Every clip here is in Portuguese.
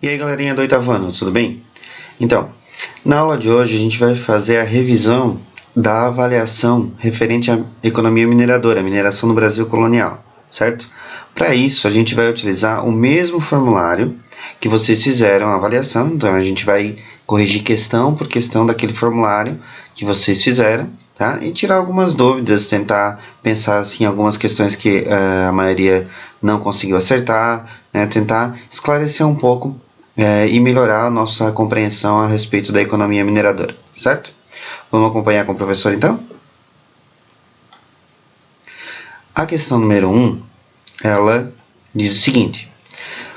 E aí, galerinha do oitavo ano, tudo bem? Então, na aula de hoje a gente vai fazer a revisão da avaliação referente à economia mineradora, mineração no Brasil colonial, certo? Para isso, a gente vai utilizar o mesmo formulário que vocês fizeram a avaliação, então a gente vai corrigir questão por questão daquele formulário que vocês fizeram, tá? E tirar algumas dúvidas, tentar pensar assim, em algumas questões que a maioria não conseguiu acertar, né? Tentar esclarecer um pouco e melhorar a nossa compreensão a respeito da economia mineradora, certo? Vamos acompanhar com o professor então? A questão número 1, ela diz o seguinte: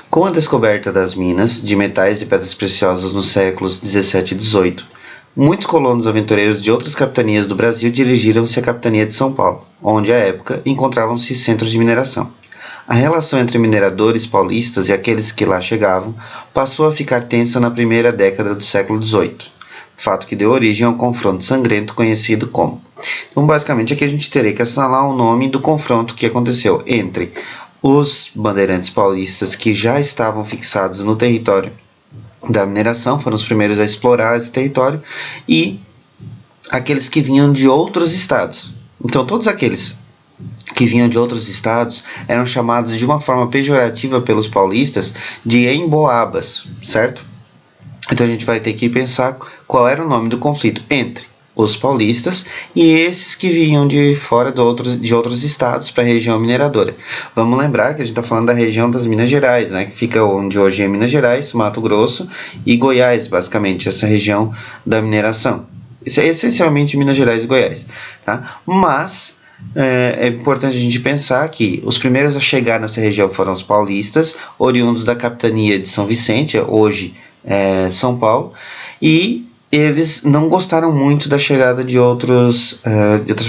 com a descoberta das minas de metais e pedras preciosas nos séculos 17 e 18, muitos colonos aventureiros de outras capitanias do Brasil dirigiram-se à capitania de São Paulo, onde à época encontravam-se centros de mineração. A relação entre mineradores paulistas e aqueles que lá chegavam passou a ficar tensa na primeira década do século XVIII, fato que deu origem ao confronto sangrento conhecido como. Então, basicamente, aqui a gente teria que assinalar o nome do confronto que aconteceu entre os bandeirantes paulistas que já estavam fixados no território da mineração, foram os primeiros a explorar esse território, e aqueles que vinham de outros estados. Então, todos aqueles que vinham de outros estados eram chamados de uma forma pejorativa pelos paulistas de emboabas, certo? Então a gente vai ter que pensar qual era o nome do conflito entre os paulistas e esses que vinham de fora de outros estados para a região mineradora. Vamos lembrar que a gente está falando da região das Minas Gerais, né, que fica onde hoje é Minas Gerais, Mato Grosso e Goiás, basicamente, essa região da mineração. Isso é essencialmente Minas Gerais e Goiás, tá? Mas é importante a gente pensar que os primeiros a chegar nessa região foram os paulistas, oriundos da capitania de São Vicente, hoje São Paulo, e eles não gostaram muito da chegada de outras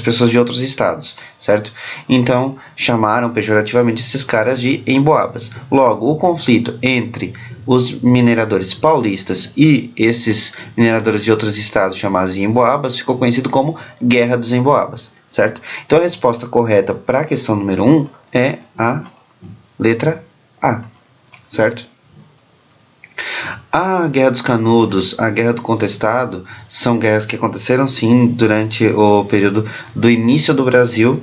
pessoas de outros estados, certo? Então chamaram pejorativamente esses caras de emboabas. Logo, o conflito entre os mineradores paulistas e esses mineradores de outros estados chamados de emboabas ficou conhecido como Guerra dos Emboabas, certo? Então a resposta correta para a questão número 1 é a letra A, certo? A Guerra dos Canudos, a Guerra do Contestado, são guerras que aconteceram sim durante o período do início do Brasil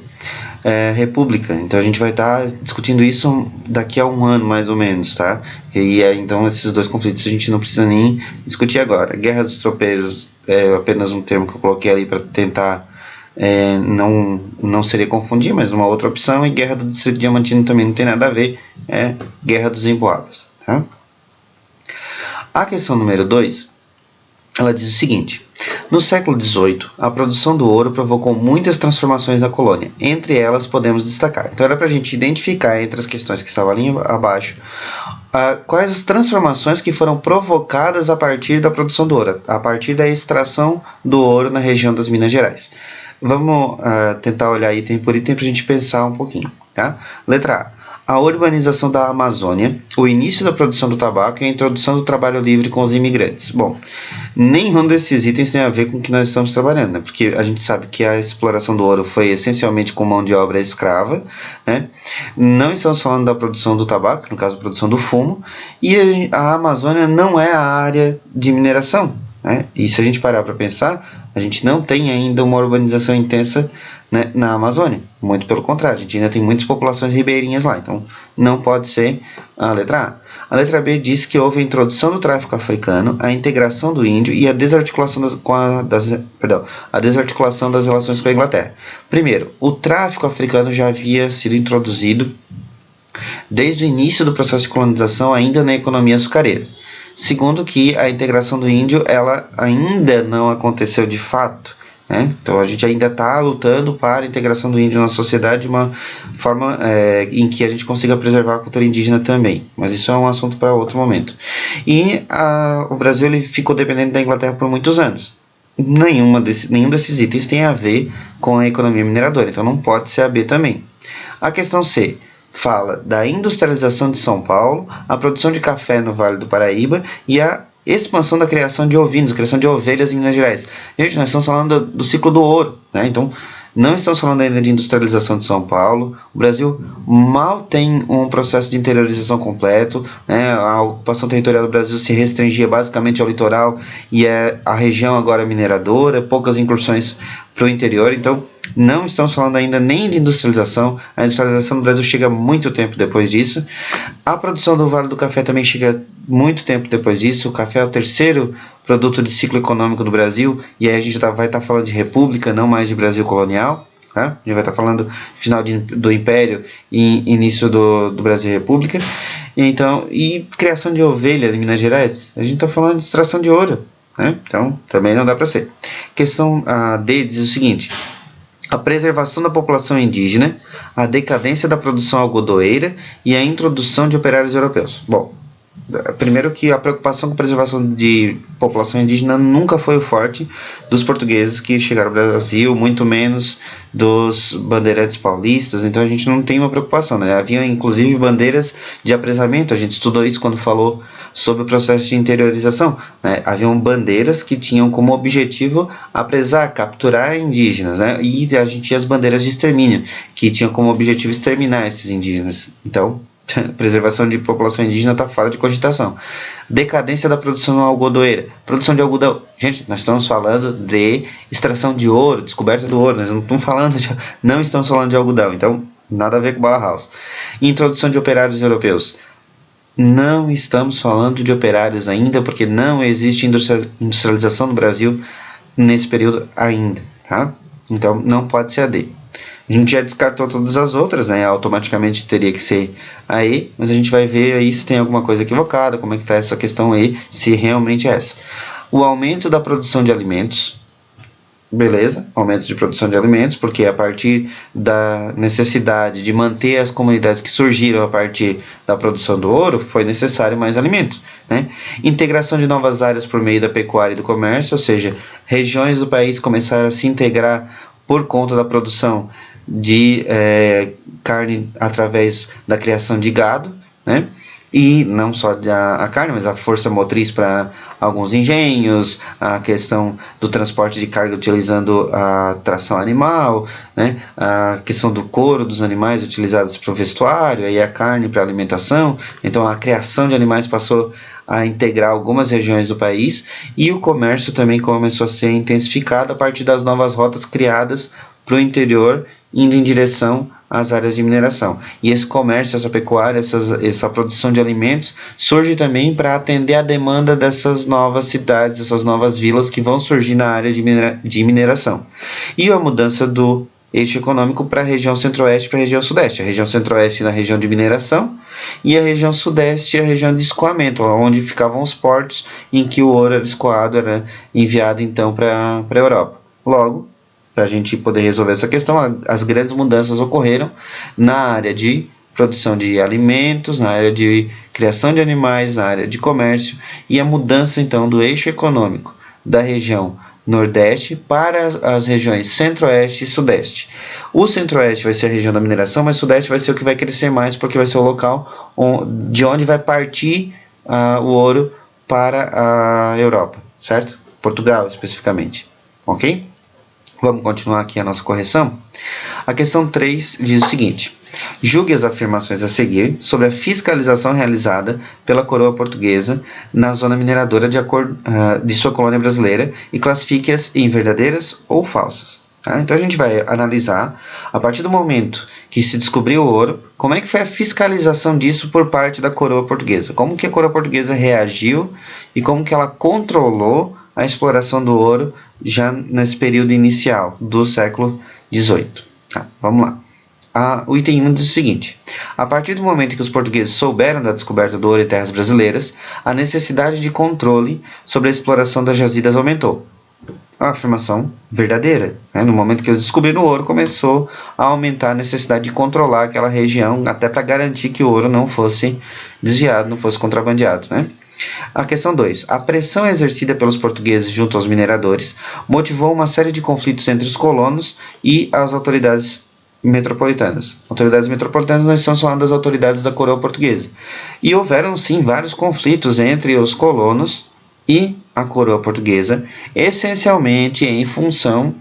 República. Então a gente vai estar discutindo isso daqui a um ano mais ou menos, tá? E então esses dois conflitos a gente não precisa nem discutir agora. Guerra dos Tropeiros é apenas um termo que eu coloquei ali para tentar não seria confundir, mas uma outra opção. E Guerra do Distrito Diamantino também não tem nada a ver, é Guerra dos Emboabas, tá? A questão número 2, ela diz o seguinte: no século XVIII, a produção do ouro provocou muitas transformações na colônia. Entre elas, podemos destacar. Então, era para a gente identificar entre as questões que estavam ali abaixo quais as transformações que foram provocadas a partir da produção do ouro, a partir da extração do ouro na região das Minas Gerais. Vamos tentar olhar item por item para a gente pensar um pouquinho, tá? Letra A urbanização da Amazônia, o início da produção do tabaco e a introdução do trabalho livre com os imigrantes. Bom, nenhum desses itens tem a ver com o que nós estamos trabalhando, né? Porque a gente sabe que a exploração do ouro foi essencialmente com mão de obra escrava, né? Não estamos falando da produção do tabaco, no caso a produção do fumo, e a Amazônia não é a área de mineração, né? E se a gente parar para pensar, a gente não tem ainda uma urbanização intensa, né, na Amazônia. Muito pelo contrário, a gente ainda tem muitas populações ribeirinhas lá, então não pode ser a letra A. A letra B diz que houve a introdução do tráfico africano, a integração do índio e a desarticulação das relações com a Inglaterra. Primeiro, o tráfico africano já havia sido introduzido desde o início do processo de colonização, ainda na economia açucareira. Segundo, que a integração do índio ela ainda não aconteceu de fato, né? Então a gente ainda está lutando para a integração do índio na sociedade de uma forma em que a gente consiga preservar a cultura indígena também, mas isso é um assunto para outro momento. E o Brasil ele ficou dependente da Inglaterra por muitos anos. Nenhum desses itens tem a ver com a economia mineradora, então não pode ser a B também. A questão C fala da industrialização de São Paulo, a produção de café no Vale do Paraíba e a expansão da criação de ovinos, criação de ovelhas em Minas Gerais. Gente, nós estamos falando do ciclo do ouro, né? Então, Não estamos falando ainda de industrialização de São Paulo. O Brasil mal tem um processo de interiorização completo, né? A ocupação territorial do Brasil se restringia basicamente ao litoral e a região agora mineradora, poucas incursões para o interior. Então, não estamos falando ainda nem de industrialização. A industrialização do Brasil chega muito tempo depois disso. A produção do Vale do Café também chega muito tempo depois disso. O café é o terceiro produto de ciclo econômico do Brasil, e aí a gente vai estar falando de república, não mais de Brasil colonial. Tá? A gente vai estar falando final do Império e início do Brasil República. E criação de ovelha em Minas Gerais, a gente está falando de extração de ouro. Né? Então, também não dá para ser. Questão D diz o seguinte: a preservação da população indígena, a decadência da produção algodoeira e a introdução de operários europeus. Bom, primeiro que a preocupação com a preservação de população indígena nunca foi o forte dos portugueses que chegaram ao Brasil, muito menos dos bandeirantes paulistas. Então a gente não tem uma preocupação, né? Havia inclusive bandeiras de apresamento, a gente estudou isso quando falou sobre o processo de interiorização, né? Haviam bandeiras que tinham como objetivo apresar, capturar indígenas, né? E a gente tinha as bandeiras de extermínio, que tinham como objetivo exterminar esses indígenas. Então, preservação de população indígena está fora de cogitação. Decadência da produção algodoeira. Produção de algodão. Gente, nós estamos falando de extração de ouro, descoberta do ouro. Nós não estamos falando de algodão. Então, nada a ver com Bala House. Introdução de operários europeus. Não estamos falando de operários ainda, porque não existe industrialização no Brasil nesse período ainda. Tá? Então, não pode ser a D. A gente já descartou todas as outras, né? Automaticamente teria que ser a E, mas a gente vai ver aí se tem alguma coisa equivocada, como é que está essa questão E, se realmente é essa. O aumento da produção de alimentos, beleza, aumento de produção de alimentos, porque a partir da necessidade de manter as comunidades que surgiram a partir da produção do ouro, foi necessário mais alimentos, né? Integração de novas áreas por meio da pecuária e do comércio, ou seja, regiões do país começaram a se integrar por conta da produção de carne através da criação de gado, né? E não só a carne, mas a força motriz para alguns engenhos, a questão do transporte de carga utilizando a tração animal, né? A questão do couro dos animais utilizados para o vestuário, aí a carne para alimentação. Então a criação de animais passou a integrar algumas regiões do país, e o comércio também começou a ser intensificado a partir das novas rotas criadas para o interior, indo em direção às áreas de mineração. E esse comércio, essa pecuária, essa produção de alimentos surge também para atender a demanda dessas novas cidades, essas novas vilas que vão surgir na área de mineração. E a mudança do eixo econômico para a região centro-oeste e para a região sudeste. A região centro-oeste na região de mineração e a região sudeste a região de escoamento, onde ficavam os portos em que o ouro era escoado, era enviado então para a Europa. Logo, para a gente poder resolver essa questão, as grandes mudanças ocorreram na área de produção de alimentos, na área de criação de animais, na área de comércio, e a mudança então do eixo econômico da região Nordeste para as regiões Centro-Oeste e Sudeste. O Centro-Oeste vai ser a região da mineração, mas o Sudeste vai ser o que vai crescer mais, porque vai ser o local de onde vai partir o ouro para a Europa, certo? Portugal, especificamente. Ok? Vamos continuar aqui a nossa correção. A questão 3 diz o seguinte: julgue as afirmações a seguir sobre a fiscalização realizada pela coroa portuguesa na zona mineradora de sua colônia brasileira e classifique-as em verdadeiras ou falsas. Tá? Então a gente vai analisar, a partir do momento que se descobriu o ouro, como é que foi a fiscalização disso por parte da coroa portuguesa. Como que a coroa portuguesa reagiu e como que ela controlou a exploração do ouro já nesse período inicial do século XVIII. Tá, vamos lá. O item 1 diz o seguinte: a partir do momento que os portugueses souberam da descoberta do ouro em terras brasileiras, a necessidade de controle sobre a exploração das jazidas aumentou. A afirmação verdadeira. Né? No momento que eles descobriram o ouro, começou a aumentar a necessidade de controlar aquela região, até para garantir que o ouro não fosse desviado, não fosse contrabandeado, né? A questão 2. A pressão exercida pelos portugueses junto aos mineradores motivou uma série de conflitos entre os colonos e as autoridades metropolitanas. Autoridades metropolitanas, nós estamos falando das autoridades da coroa portuguesa. E houveram, sim, vários conflitos entre os colonos e a coroa portuguesa, essencialmente em função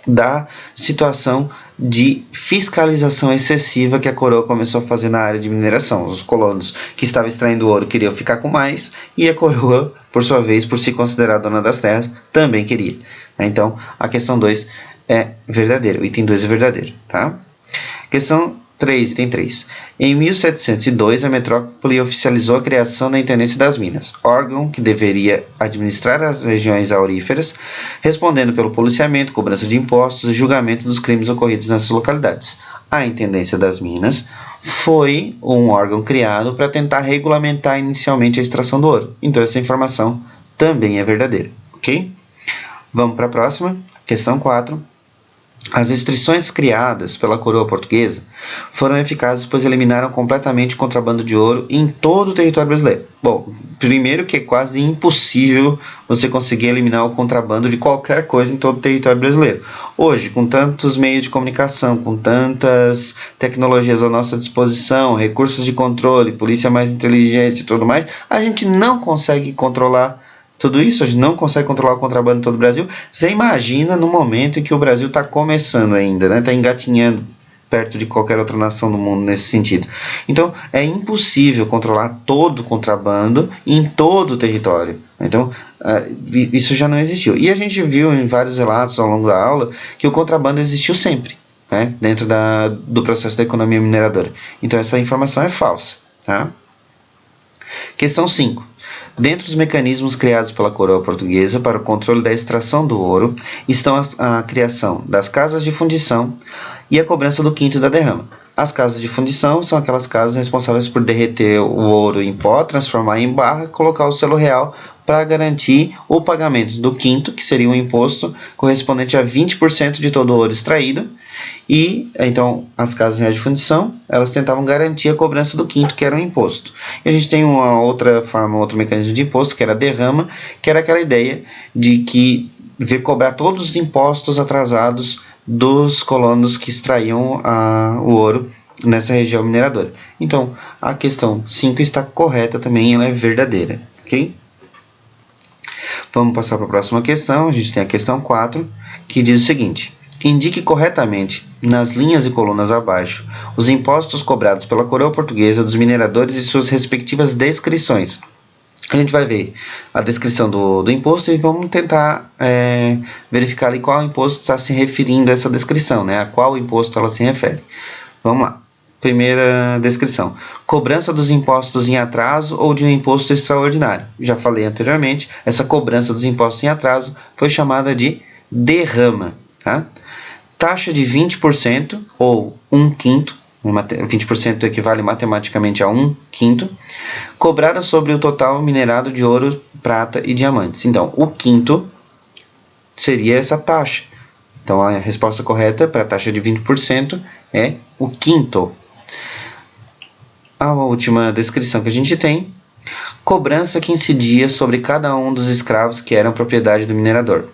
da situação de fiscalização excessiva que a coroa começou a fazer na área de mineração. Os colonos que estavam extraindo ouro queriam ficar com mais, e a coroa, por sua vez, por se considerar dona das terras, também queria. Então, a questão 2 é verdadeira, o item 2 é verdadeiro. Tá? Questão 3, item 3. Em 1702, a metrópole oficializou a criação da Intendência das Minas, órgão que deveria administrar as regiões auríferas, respondendo pelo policiamento, cobrança de impostos e julgamento dos crimes ocorridos nessas localidades. A Intendência das Minas foi um órgão criado para tentar regulamentar inicialmente a extração do ouro. Então, essa informação também é verdadeira. Ok? Vamos para a próxima. Questão 4. As restrições criadas pela coroa portuguesa foram eficazes, pois eliminaram completamente o contrabando de ouro em todo o território brasileiro. Bom, primeiro que é quase impossível você conseguir eliminar o contrabando de qualquer coisa em todo o território brasileiro. Hoje, com tantos meios de comunicação, com tantas tecnologias à nossa disposição, recursos de controle, polícia mais inteligente e tudo mais, a gente não consegue controlar tudo isso, a gente não consegue controlar o contrabando em todo o Brasil. Você imagina no momento em que o Brasil está começando ainda, né? Está engatinhando perto de qualquer outra nação do mundo nesse sentido. Então, é impossível controlar todo o contrabando em todo o território. Então, isso já não existiu. E a gente viu em vários relatos ao longo da aula que o contrabando existiu sempre, né? Dentro do processo da economia mineradora. Então, essa informação é falsa. Tá? Questão 5. Dentre os mecanismos criados pela coroa portuguesa para o controle da extração do ouro estão a criação das casas de fundição e a cobrança do quinto da derrama. As casas de fundição são aquelas casas responsáveis por derreter o ouro em pó, transformar em barra e colocar o selo real para garantir o pagamento do quinto, que seria um imposto correspondente a 20% de todo o ouro extraído. E então as casas reais de fundição, elas tentavam garantir a cobrança do quinto, que era um imposto. E a gente tem uma outra forma, outro mecanismo de imposto, que era a derrama, que era aquela ideia de que vir cobrar todos os impostos atrasados dos colonos que extraíam o ouro nessa região mineradora. Então, a questão 5 está correta também, ela é verdadeira. Ok? Vamos passar para a próxima questão. A gente tem a questão 4, que diz o seguinte: indique corretamente, nas linhas e colunas abaixo, os impostos cobrados pela coroa portuguesa dos mineradores e suas respectivas descrições. A gente vai ver a descrição do imposto e vamos tentar verificar ali qual imposto está se referindo a essa descrição, né? A qual imposto ela se refere. Vamos lá. Primeira descrição: cobrança dos impostos em atraso ou de um imposto extraordinário. Já falei anteriormente, essa cobrança dos impostos em atraso foi chamada de derrama. Tá? Taxa de 20% ou 1/5, 20% equivale matematicamente a 1/5, cobrada sobre o total minerado de ouro, prata e diamantes. Então, o quinto seria essa taxa. Então, a resposta correta para a taxa de 20% é o quinto. A última descrição que a gente tem: cobrança que incidia sobre cada um dos escravos que eram propriedade do minerador.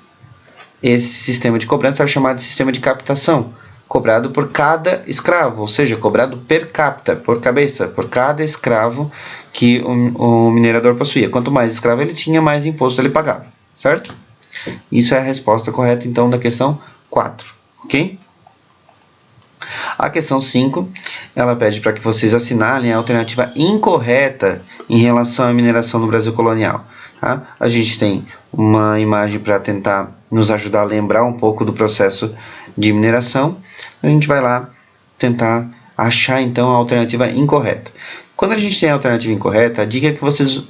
Esse sistema de cobrança era chamado de sistema de captação, cobrado por cada escravo, ou seja, cobrado per capita, por cabeça, por cada escravo que o minerador possuía. Quanto mais escravo ele tinha, mais imposto ele pagava, certo? Isso é a resposta correta, então, da questão 4, ok? A questão 5, ela pede para que vocês assinalem a alternativa incorreta em relação à mineração no Brasil colonial. Tá? A gente tem uma imagem para tentar nos ajudar a lembrar um pouco do processo de mineração. A gente vai lá tentar achar então a alternativa incorreta. Quando a gente tem a alternativa incorreta, a dica é que vocês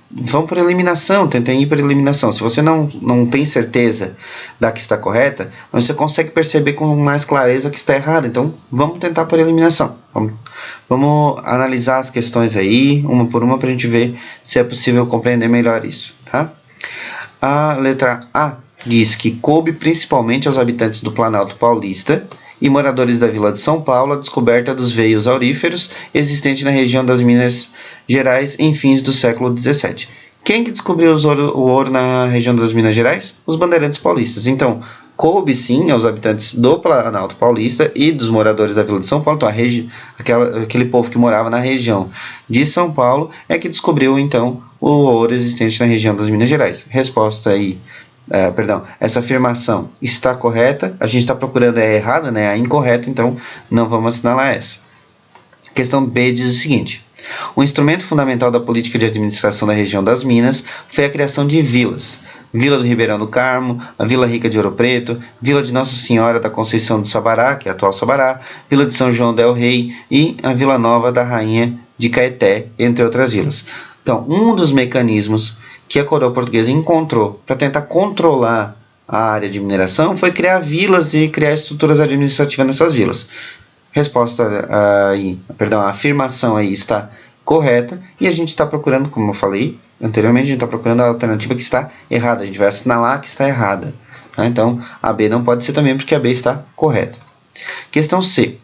vão por eliminação, tentem ir por eliminação. Se você não tem certeza da que está correta, você consegue perceber com mais clareza que está errada. Então, vamos tentar por eliminação. Vamos analisar as questões aí, uma por uma, para a gente ver se é possível compreender melhor isso. Tá? A letra A diz que coube principalmente aos habitantes do Planalto Paulista e moradores da Vila de São Paulo a descoberta dos veios auríferos existentes na região das Minas Gerais em fins do século XVII. Quem que descobriu o ouro na região das Minas Gerais? Os bandeirantes paulistas. Então, coube sim aos habitantes do Planalto Paulista e dos moradores da Vila de São Paulo, então aquele povo que morava na região de São Paulo é que descobriu então o ouro existente na região das Minas Gerais. Resposta aí essa afirmação está correta, a gente está procurando a errada, né, a incorreta, então não vamos assinalar essa. Questão B diz o seguinte: o instrumento fundamental da política de administração da região das Minas foi a criação de vilas. Vila do Ribeirão do Carmo, a Vila Rica de Ouro Preto, Vila de Nossa Senhora da Conceição do Sabará, que é a atual Sabará, Vila de São João del Rei e a Vila Nova da Rainha de Caeté, entre outras vilas. Então, um dos mecanismos que a coroa portuguesa encontrou para tentar controlar a área de mineração foi criar vilas e criar estruturas administrativas nessas vilas. A afirmação aí está correta e a gente está procurando, como eu falei anteriormente, a gente está procurando a alternativa que está errada, a gente vai assinalar que está errada. Tá? Então, a B não pode ser também porque a B está correta. Questão C.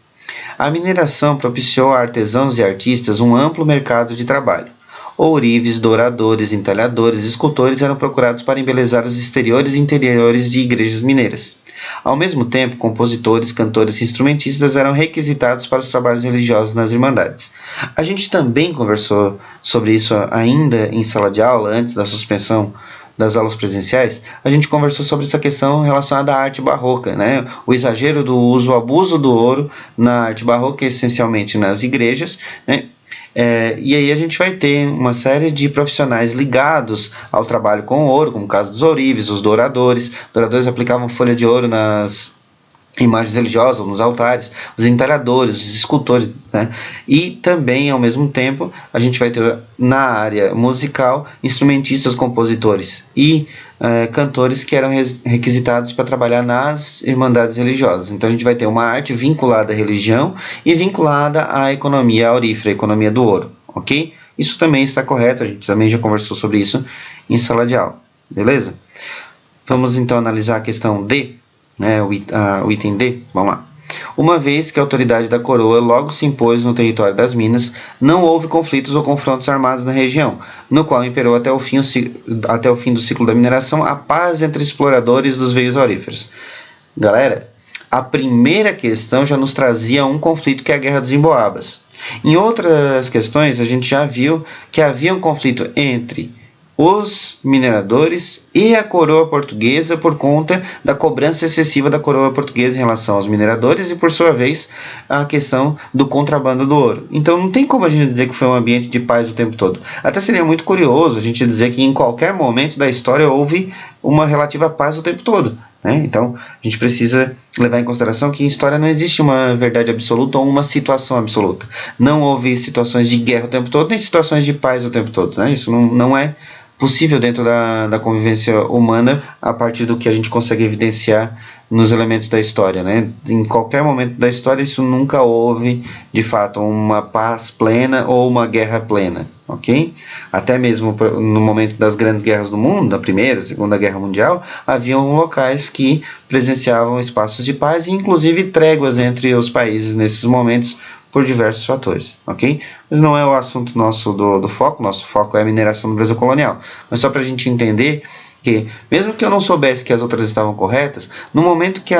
A mineração propiciou a artesãos e artistas um amplo mercado de trabalho. Ourives, douradores, entalhadores e escultores eram procurados para embelezar os exteriores e interiores de igrejas mineiras. Ao mesmo tempo, compositores, cantores e instrumentistas eram requisitados para os trabalhos religiosos nas irmandades. A gente também conversou sobre isso ainda em sala de aula, antes da suspensão das aulas presenciais. A gente conversou sobre essa questão relacionada à arte barroca, né? O exagero do uso, o abuso do ouro na arte barroca, essencialmente nas igrejas, né? E aí a gente vai ter uma série de profissionais ligados ao trabalho com ouro, como o caso dos ourives, os douradores. Os douradores aplicavam folha de ouro nas imagens religiosas, nos altares, os entalhadores, os escultores, né? E também, ao mesmo tempo, a gente vai ter na área musical instrumentistas, compositores e cantores que eram requisitados para trabalhar nas irmandades religiosas. Então a gente vai ter uma arte vinculada à religião e vinculada à economia aurífera, à economia do ouro, ok? Isso também está correto, a gente também já conversou sobre isso em sala de aula, beleza? Vamos então analisar a questão D, o item D, vamos lá. Uma vez que a autoridade da coroa logo se impôs no território das Minas, não houve conflitos ou confrontos armados na região, no qual imperou até o fim do ciclo da mineração a paz entre exploradores dos veios auríferos. Galera, a primeira questão já nos trazia um conflito, que é a Guerra dos Emboabas. Em outras questões, a gente já viu que havia um conflito entre os mineradores e a coroa portuguesa por conta da cobrança excessiva da coroa portuguesa em relação aos mineradores e, por sua vez, a questão do contrabando do ouro. Então não tem como a gente dizer que foi um ambiente de paz o tempo todo. Até seria muito curioso a gente dizer que em qualquer momento da história houve uma relativa paz o tempo todo, né? Então a gente precisa levar em consideração que em história não existe uma verdade absoluta ou uma situação absoluta. Não houve situações de guerra o tempo todo, nem situações de paz o tempo todo, né? Isso não é possível dentro da convivência humana a partir do que a gente consegue evidenciar nos elementos da história, né? Em qualquer momento da história isso nunca houve, de fato, uma paz plena ou uma guerra plena, ok? Até mesmo no momento das grandes guerras do mundo, da Primeira, Segunda Guerra Mundial, haviam locais que presenciavam espaços de paz e inclusive tréguas entre os países nesses momentos, por diversos fatores, ok? Mas não é o assunto nosso do foco, nosso foco é a mineração no Brasil colonial. Mas só para a gente entender que, mesmo que eu não soubesse que as outras estavam corretas, no momento que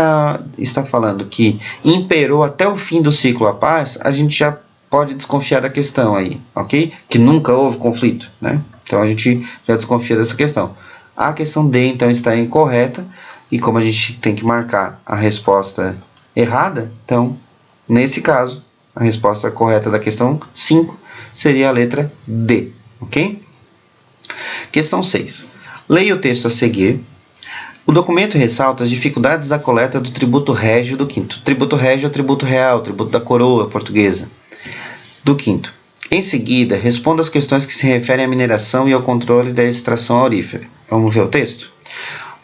está falando que imperou até o fim do ciclo a paz, a gente já pode desconfiar da questão aí, ok? Que nunca houve conflito, né? Então a gente já desconfia dessa questão. A questão D, então, está incorreta, e como a gente tem que marcar a resposta errada, então, nesse caso, a resposta correta da questão 5 seria a letra D, ok? Questão 6. Leia o texto a seguir. O documento ressalta as dificuldades da coleta do tributo régio do quinto. Tributo régio é o tributo real, tributo da coroa portuguesa do quinto. Em seguida, responda as questões que se referem à mineração e ao controle da extração aurífera. Vamos ver o texto?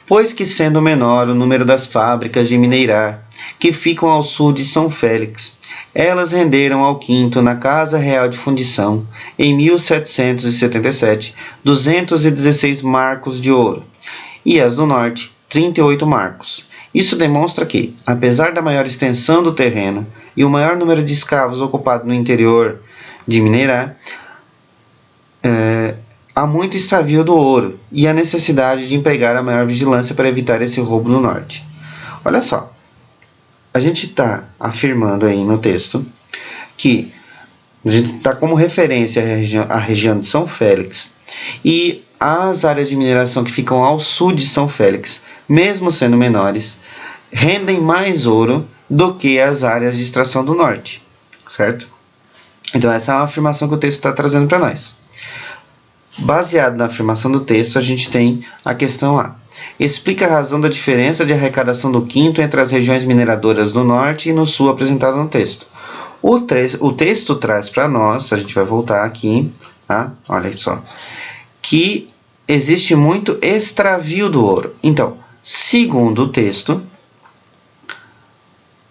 Pois que, sendo menor o número das fábricas de mineirar que ficam ao sul de São Félix, elas renderam ao quinto, na Casa Real de Fundição, em 1777, 216 marcos de ouro, e as do norte, 38 marcos. Isso demonstra que, apesar da maior extensão do terreno e o maior número de escravos ocupado no interior de mineirar, há muito extravio do ouro e a necessidade de empregar a maior vigilância para evitar esse roubo no norte. Olha só, a gente está afirmando aí no texto que a gente está como referência a região de São Félix, e as áreas de mineração que ficam ao sul de São Félix, mesmo sendo menores, rendem mais ouro do que as áreas de extração do norte, certo? Então essa é uma afirmação que o texto está trazendo para nós. Baseado na afirmação do texto, a gente tem a questão A. Explica a razão da diferença de arrecadação do quinto entre as regiões mineradoras do norte e no sul apresentada no texto. O texto traz para nós, a gente vai voltar aqui, tá? Olha só, que existe muito extravio do ouro. Então, segundo o texto,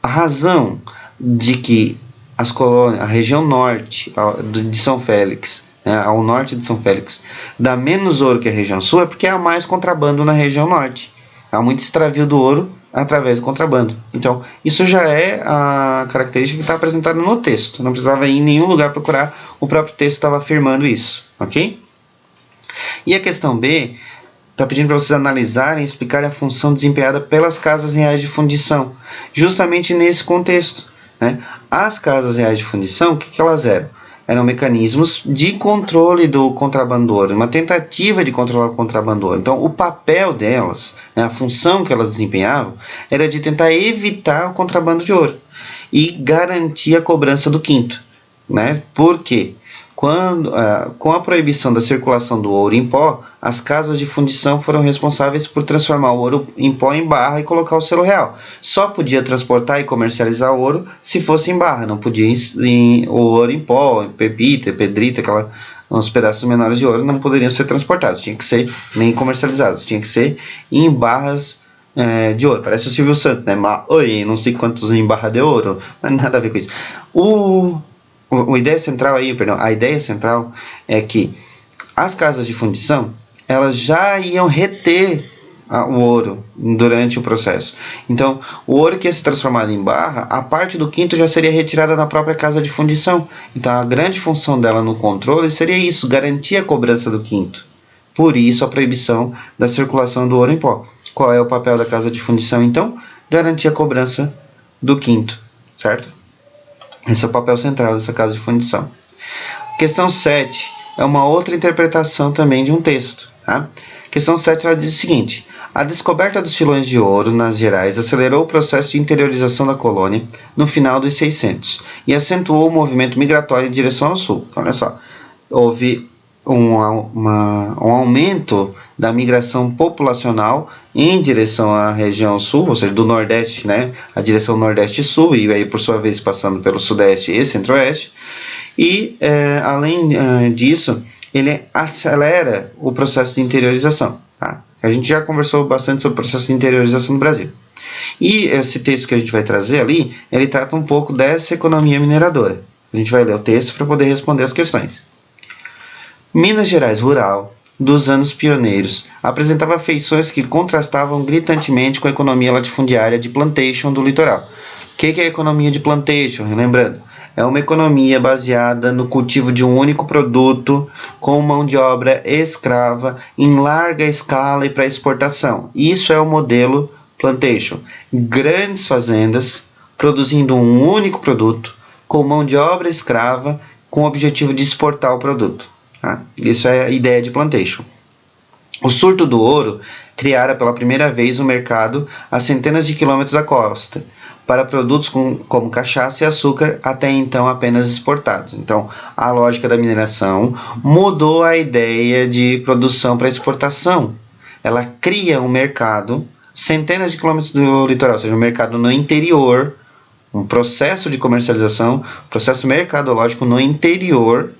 a razão de que as colônias, a região norte de São Félix, ao norte de São Félix, dá menos ouro que a região sul é porque há mais contrabando na região norte. Há muito extravio do ouro através do contrabando. Então, isso já é a característica que está apresentada no texto. Não precisava ir em nenhum lugar procurar, o próprio texto estava afirmando isso, ok? E a questão B está pedindo para vocês analisarem e explicarem a função desempenhada pelas casas reais de fundição, justamente nesse contexto, né? As casas reais de fundição, o que elas eram? Eram mecanismos de controle do contrabando do ouro, uma tentativa de controlar o contrabando do ouro. Então, o papel delas, né, a função que elas desempenhavam, era de tentar evitar o contrabando de ouro e garantir a cobrança do quinto, né? Por quê? Com a proibição da circulação do ouro em pó, as casas de fundição foram responsáveis por transformar o ouro em pó em barra e colocar o selo real. Só podia transportar e comercializar o ouro se fosse em barra, não podia o ouro em pó, pepita, pedrita, uns pedaços menores de ouro não poderiam ser transportados, tinha que ser nem comercializados, tinha que ser em barras de ouro. Parece o Silvio Santos, né? Oi, não sei quantos em barra de ouro, mas nada a ver com isso. A ideia central é que as casas de fundição elas já iam reter o ouro durante o processo. Então, o ouro que ia ser transformado em barra, a parte do quinto já seria retirada na própria casa de fundição. Então, a grande função dela no controle seria isso, garantir a cobrança do quinto. Por isso, a proibição da circulação do ouro em pó. Qual é o papel da casa de fundição, então? Garantir a cobrança do quinto, certo? Esse é o papel central dessa casa de fundição. Questão 7 é uma outra interpretação também de um texto. Tá? Questão 7 ela diz o seguinte: a descoberta dos filões de ouro nas Gerais acelerou o processo de interiorização da colônia no final dos 600 e acentuou o movimento migratório em direção ao sul. Então, olha só, houve um aumento da migração populacional em direção à região sul, ou seja, do nordeste, né, a direção nordeste-sul, e aí por sua vez passando pelo sudeste e centro-oeste, e além disso, ele acelera o processo de interiorização. Tá? A gente já conversou bastante sobre o processo de interiorização no Brasil. E esse texto que a gente vai trazer ali, ele trata um pouco dessa economia mineradora. A gente vai ler o texto para poder responder as questões. Minas Gerais rural, dos anos pioneiros, apresentava feições que contrastavam gritantemente com a economia latifundiária de plantation do litoral. O que é a economia de plantation? Relembrando, é uma economia baseada no cultivo de um único produto com mão de obra escrava em larga escala e para exportação. Isso é o modelo plantation. Grandes fazendas produzindo um único produto com mão de obra escrava com o objetivo de exportar o produto. Isso é a ideia de plantation. O surto do ouro criara pela primeira vez um mercado a centenas de quilômetros da costa para produtos como cachaça e açúcar, até então apenas exportados. Então, a lógica da mineração mudou a ideia de produção para exportação. Ela cria um mercado centenas de quilômetros do litoral, ou seja, um mercado no interior, um processo de comercialização, processo mercadológico no interior,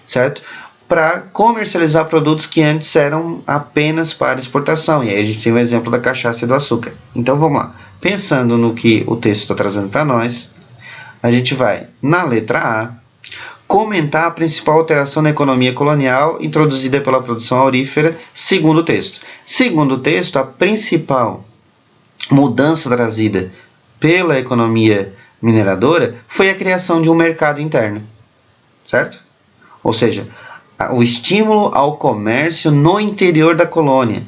certo? Para comercializar produtos que antes eram apenas para exportação. E aí a gente tem o exemplo da cachaça e do açúcar. Então vamos lá. Pensando no que o texto está trazendo para nós, a gente vai, na letra A, comentar a principal alteração na economia colonial introduzida pela produção aurífera, segundo o texto. Segundo o texto, a principal mudança trazida pela economia mineradora foi a criação de um mercado interno, certo? Ou seja, o estímulo ao comércio no interior da colônia.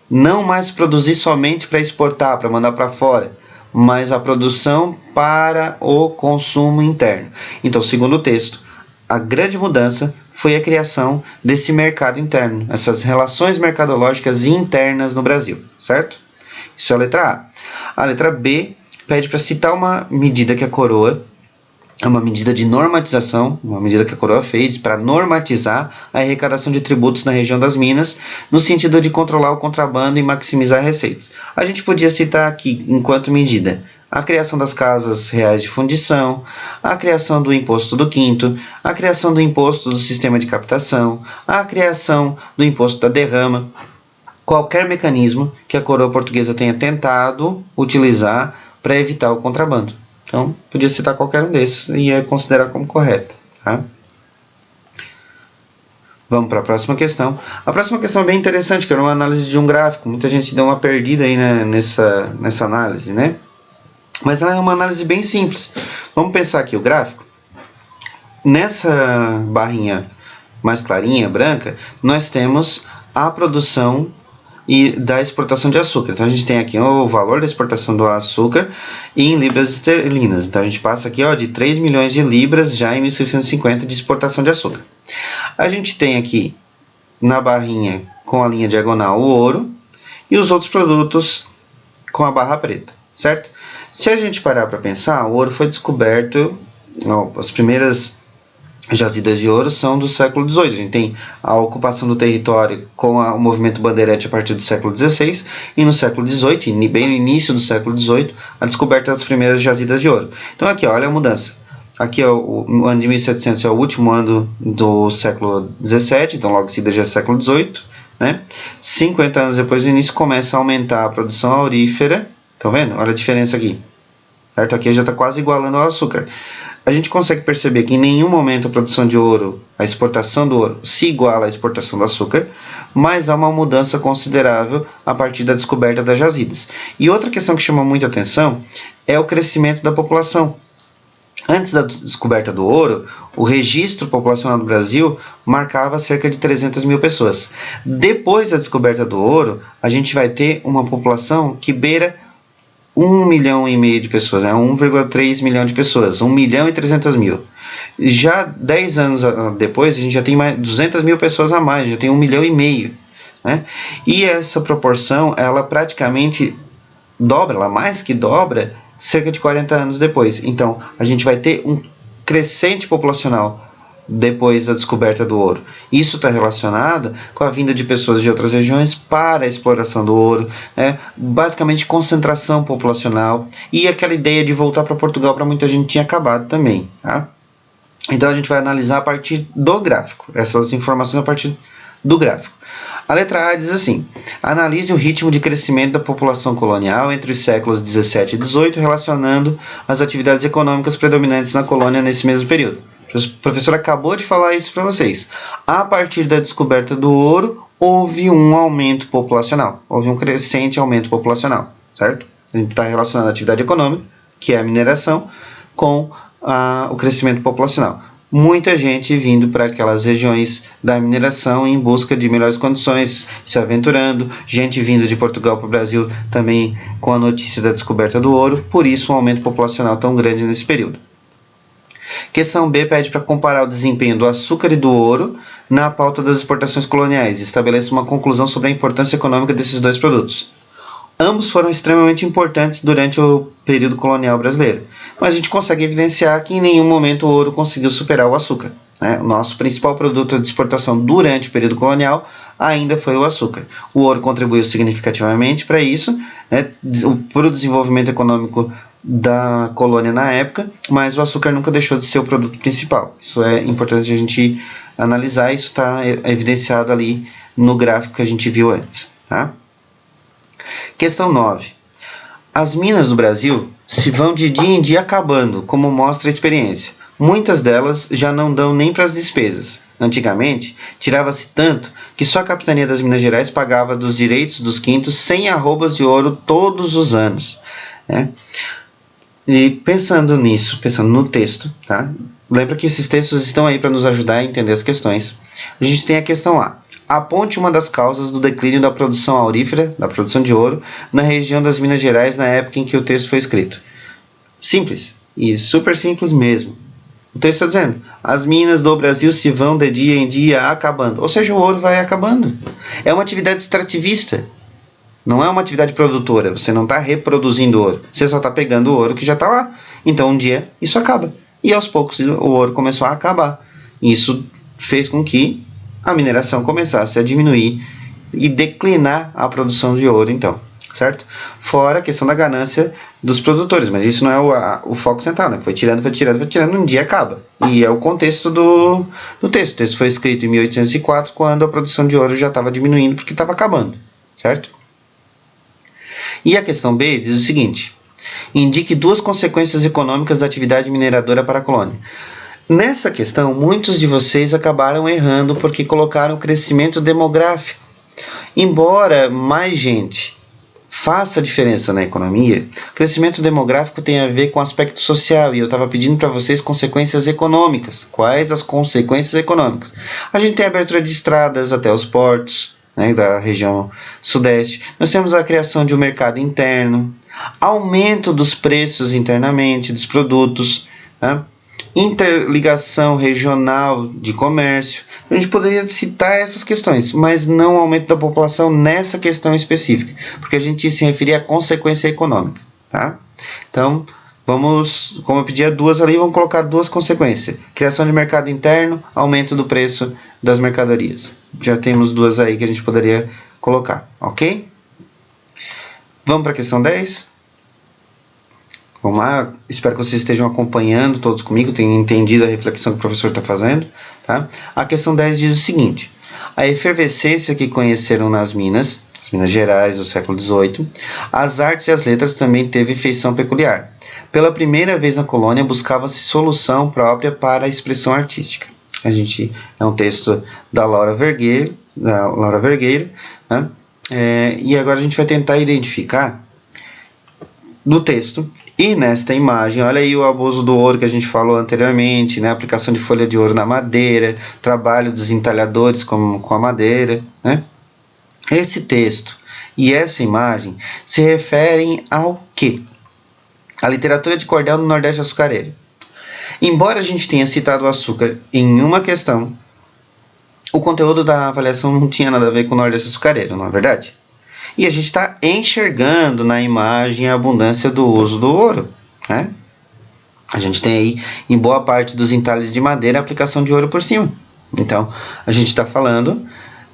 Não mais produzir somente para exportar, para mandar para fora, mas a produção para o consumo interno. Então, segundo o texto, a grande mudança foi a criação desse mercado interno, essas relações mercadológicas internas no Brasil, certo? Isso é a letra A. A letra B pede para citar uma medida que a coroa, uma medida de normatização, uma medida que a coroa fez para normatizar a arrecadação de tributos na região das Minas, no sentido de controlar o contrabando e maximizar receitas. A gente podia citar aqui, enquanto medida, a criação das casas reais de fundição, a criação do imposto do quinto, a criação do imposto do sistema de captação, a criação do imposto da derrama, qualquer mecanismo que a coroa portuguesa tenha tentado utilizar para evitar o contrabando. Então, podia citar qualquer um desses e é considerar como correta. Tá? Vamos para a próxima questão. A próxima questão é bem interessante, que era uma análise de um gráfico. Muita gente deu uma perdida aí nessa análise, né? Mas ela é uma análise bem simples. Vamos pensar aqui o gráfico. Nessa barrinha mais clarinha, branca, nós temos a produção e da exportação de açúcar. Então a gente tem aqui o valor da exportação do açúcar em libras esterlinas. Então a gente passa aqui de 3 milhões de libras já em 1650 de exportação de açúcar. A gente tem aqui na barrinha com a linha diagonal o ouro e os outros produtos com a barra preta, certo? Se a gente parar para pensar, o ouro foi descoberto, as primeiras jazidas de ouro são do século XVIII. A gente tem a ocupação do território com o movimento bandeirante a partir do século XVI e no século XVIII, bem no início do século XVIII, a descoberta das primeiras jazidas de ouro. Então aqui, olha a mudança. Aqui o ano de 1700 é o último ano do século XVII, então logo em seguida já é século XVIII. Né? 50 anos depois do início começa a aumentar a produção aurífera. Estão vendo? Olha a diferença aqui. Certo? Aqui já está quase igualando ao açúcar. A gente consegue perceber que em nenhum momento a produção de ouro, a exportação do ouro, se iguala à exportação do açúcar, mas há uma mudança considerável a partir da descoberta das jazidas. E outra questão que chama muita atenção é o crescimento da população. Antes da descoberta do ouro, o registro populacional do Brasil marcava cerca de 300 mil pessoas. Depois da descoberta do ouro, a gente vai ter uma população que beira 1,5 milhão de pessoas, né? 1,3 milhão de pessoas, 1 milhão e 300 mil. Já 10 anos depois, a gente já tem mais 200 mil pessoas a mais, já tem 1,5 milhão. Né? E essa proporção, ela praticamente dobra, ela mais que dobra, cerca de 40 anos depois. Então, a gente vai ter um crescente populacional depois da descoberta do ouro. Isso está relacionado com a vinda de pessoas de outras regiões para a exploração do ouro, né? Basicamente concentração populacional e aquela ideia de voltar para Portugal para muita gente tinha acabado também. Tá? Então a gente vai analisar a partir do gráfico, essas informações a partir do gráfico. A letra A diz assim: analise o ritmo de crescimento da população colonial entre os séculos 17 e 18, relacionando as atividades econômicas predominantes na colônia nesse mesmo período. O professor acabou de falar isso para vocês. A partir da descoberta do ouro, houve um aumento populacional. Houve um crescente aumento populacional, certo? A gente está relacionando a atividade econômica, que é a mineração, com o crescimento populacional. Muita gente vindo para aquelas regiões da mineração em busca de melhores condições, se aventurando, gente vindo de Portugal para o Brasil também com a notícia da descoberta do ouro, por isso um aumento populacional tão grande nesse período. Questão B pede para comparar o desempenho do açúcar e do ouro na pauta das exportações coloniais e estabelece uma conclusão sobre a importância econômica desses dois produtos. Ambos foram extremamente importantes durante o período colonial brasileiro, mas a gente consegue evidenciar que em nenhum momento o ouro conseguiu superar o açúcar. Né? O nosso principal produto de exportação durante o período colonial ainda foi o açúcar. O ouro contribuiu significativamente para isso, né, para o desenvolvimento econômico da colônia na época, mas o açúcar nunca deixou de ser o produto principal. Isso é importante a gente analisar, isso está evidenciado ali no gráfico que a gente viu antes. Tá? Questão 9. As minas do Brasil se vão de dia em dia acabando, como mostra a experiência. Muitas delas já não dão nem para as despesas. Antigamente, tirava-se tanto que só a Capitania das Minas Gerais pagava dos direitos dos quintos 100 arrobas de ouro todos os anos. Né? E pensando nisso, pensando no texto, tá? Lembra que esses textos estão aí para nos ajudar a entender as questões. A gente tem a questão A. Aponte uma das causas do declínio da produção aurífera, da produção de ouro, na região das Minas Gerais na época em que o texto foi escrito. Simples, e super simples mesmo. O texto está dizendo, as minas do Brasil se vão de dia em dia acabando. Ou seja, o ouro vai acabando. É uma atividade extrativista. Não é uma atividade produtora. Você não está reproduzindo ouro. Você só está pegando o ouro que já está lá. Então, um dia, isso acaba. E aos poucos, o ouro começou a acabar. Isso fez com que a mineração começasse a diminuir e declinar a produção de ouro, então. Certo? Fora a questão da ganância dos produtores, mas isso não é o foco central, né? Foi tirando, um dia acaba. E é o contexto do texto. O texto foi escrito em 1804, quando a produção de ouro já estava diminuindo, porque estava acabando, certo? E a questão B diz o seguinte, indique 2 consequências econômicas da atividade mineradora para a colônia. Nessa questão, muitos de vocês acabaram errando porque colocaram crescimento demográfico. Embora mais gente faça diferença na economia, crescimento demográfico tem a ver com aspecto social, e eu estava pedindo para vocês consequências econômicas. Quais as consequências econômicas? A gente tem a abertura de estradas até os portos, né, da região sudeste. Nós temos a criação de um mercado interno, aumento dos preços internamente dos produtos, né, interligação regional de comércio. A gente poderia citar essas questões, mas não aumento da população nessa questão específica, porque a gente se referia à consequência econômica, tá? Então, vamos, como eu pedi 2 ali, vamos colocar 2 consequências. Criação de mercado interno, aumento do preço das mercadorias. Já temos 2 aí que a gente poderia colocar, ok? Vamos para a questão 10? Vamos lá, espero que vocês estejam acompanhando todos comigo, tenham entendido a reflexão que o professor está fazendo. Tá? A questão 10 diz o seguinte, a efervescência que conheceram nas Minas Gerais do século XVIII, as artes e as letras também teve feição peculiar. Pela primeira vez na colônia, buscava-se solução própria para a expressão artística. É um texto da Laura Vergueiro, né? E agora a gente vai tentar identificar no texto e nesta imagem, olha aí o abuso do ouro que a gente falou anteriormente, né? Aplicação de folha de ouro na madeira, trabalho dos entalhadores com a madeira, né? Esse texto e essa imagem se referem ao quê? A literatura de cordel no Nordeste açucareiro. Embora a gente tenha citado o açúcar em uma questão, o conteúdo da avaliação não tinha nada a ver com o Nordeste açucareiro, não é verdade? E a gente está enxergando na imagem a abundância do uso do ouro, né? A gente tem aí, em boa parte dos entalhes de madeira, a aplicação de ouro por cima. Então, a gente está falando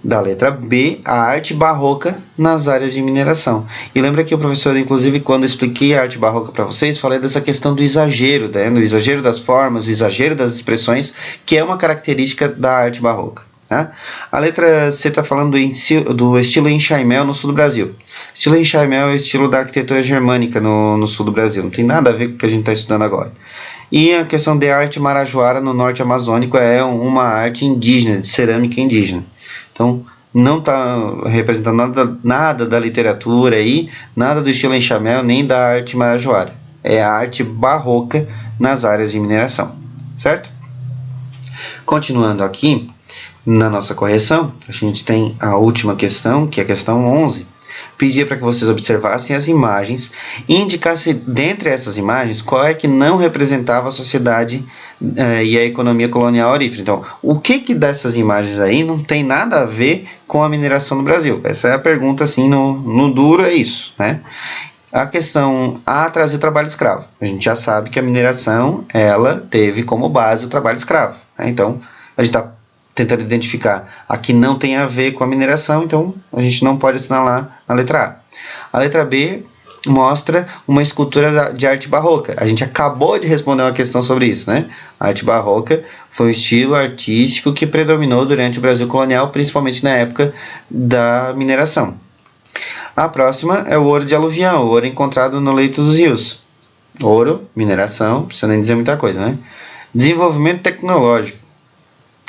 da letra B, a arte barroca nas áreas de mineração. E lembra que o professor, inclusive, quando eu expliquei a arte barroca para vocês, falei dessa questão do exagero, né? Do exagero das formas, do exagero das expressões, que é uma característica da arte barroca. Tá? A letra C está falando do estilo enxaimel no sul do Brasil. Estilo enxaimel é o estilo da arquitetura germânica no sul do Brasil. Não tem nada a ver com o que a gente está estudando agora. E a questão de arte marajoara no norte amazônico é uma arte indígena, de cerâmica indígena. Então, não está representando nada da literatura aí, nada do estilo enxaimel, nem da arte marajoara. É a arte barroca nas áreas de mineração. Certo? Continuando aqui, na nossa correção, a gente tem a última questão, que é a questão 11. Pedia para que vocês observassem as imagens e indicassem, dentre essas imagens, qual é que não representava a sociedade e a economia colonial aurífera. Então, o que dessas imagens aí não tem nada a ver com a mineração no Brasil? Essa é a pergunta, assim, no duro é isso, né? A questão A, trazer o trabalho escravo. A gente já sabe que a mineração, ela teve como base o trabalho escravo, né? Então, a gente está tentando identificar a que não tem a ver com a mineração, então a gente não pode assinalar a letra A. A letra B mostra uma escultura de arte barroca. A gente acabou de responder uma questão sobre isso, né? A arte barroca foi um estilo artístico que predominou durante o Brasil colonial, principalmente na época da mineração. A próxima é o ouro de aluvião, o ouro encontrado no leito dos rios. Ouro, mineração, não precisa nem dizer muita coisa, né? Desenvolvimento tecnológico.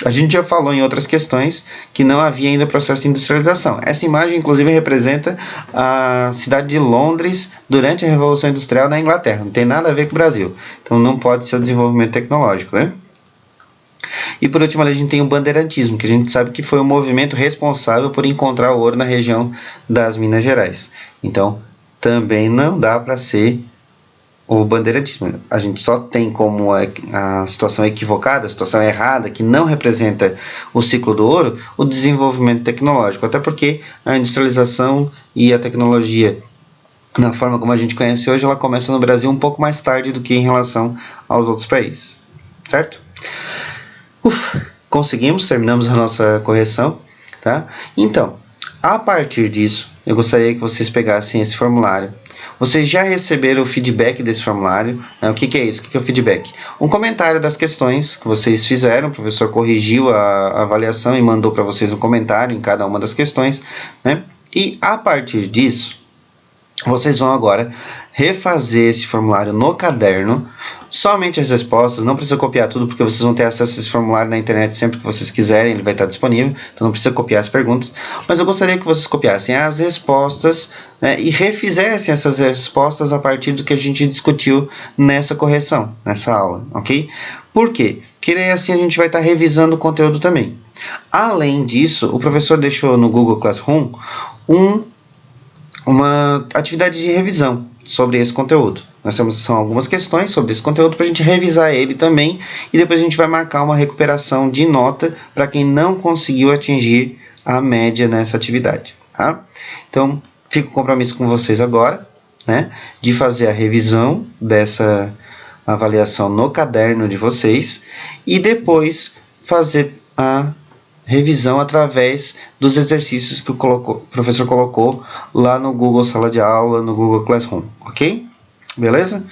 A gente já falou em outras questões que não havia ainda processo de industrialização. Essa imagem, inclusive, representa a cidade de Londres durante a Revolução Industrial na Inglaterra. Não tem nada a ver com o Brasil. Então, não pode ser o desenvolvimento tecnológico, né? E, por último, a gente tem o bandeirantismo, que a gente sabe que foi o movimento responsável por encontrar o ouro na região das Minas Gerais. Então, também não dá para ser o bandeirantismo. A gente só tem como a situação equivocada, a situação errada, que não representa o ciclo do ouro, o desenvolvimento tecnológico, até porque a industrialização e a tecnologia, na forma como a gente conhece hoje, ela começa no Brasil um pouco mais tarde do que em relação aos outros países, certo? Conseguimos, terminamos a nossa correção, tá? Então, a partir disso, eu gostaria que vocês pegassem esse formulário. Vocês já receberam o feedback desse formulário, né? O que é isso? O que é o feedback? Um comentário das questões que vocês fizeram, o professor corrigiu a avaliação e mandou para vocês um comentário em cada uma das questões, né? E a partir disso, vocês vão agora refazer esse formulário no caderno, somente as respostas, não precisa copiar tudo, porque vocês vão ter acesso a esse formulário na internet sempre que vocês quiserem, ele vai estar disponível, então não precisa copiar as perguntas, mas eu gostaria que vocês copiassem as respostas, né, e refizessem essas respostas a partir do que a gente discutiu nessa correção, nessa aula, ok? Por quê? Porque assim a gente vai estar revisando o conteúdo também. Além disso, o professor deixou no Google Classroom uma atividade de revisão sobre esse conteúdo. São algumas questões sobre esse conteúdo para a gente revisar ele também, e depois a gente vai marcar uma recuperação de nota para quem não conseguiu atingir a média nessa atividade. Tá? Então, fica o compromisso com vocês agora, né, de fazer a revisão dessa avaliação no caderno de vocês e depois fazer a revisão através dos exercícios que o professor colocou lá no Google Sala de Aula, no Google Classroom, ok? Beleza?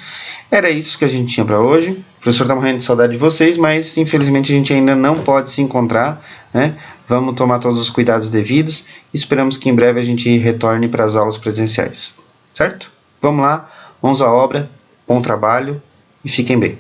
Era isso que a gente tinha para hoje. O professor está morrendo de saudade de vocês, mas infelizmente a gente ainda não pode se encontrar, né? Vamos tomar todos os cuidados devidos e esperamos que em breve a gente retorne para as aulas presenciais, certo? Vamos lá, mãos à obra, bom trabalho e fiquem bem.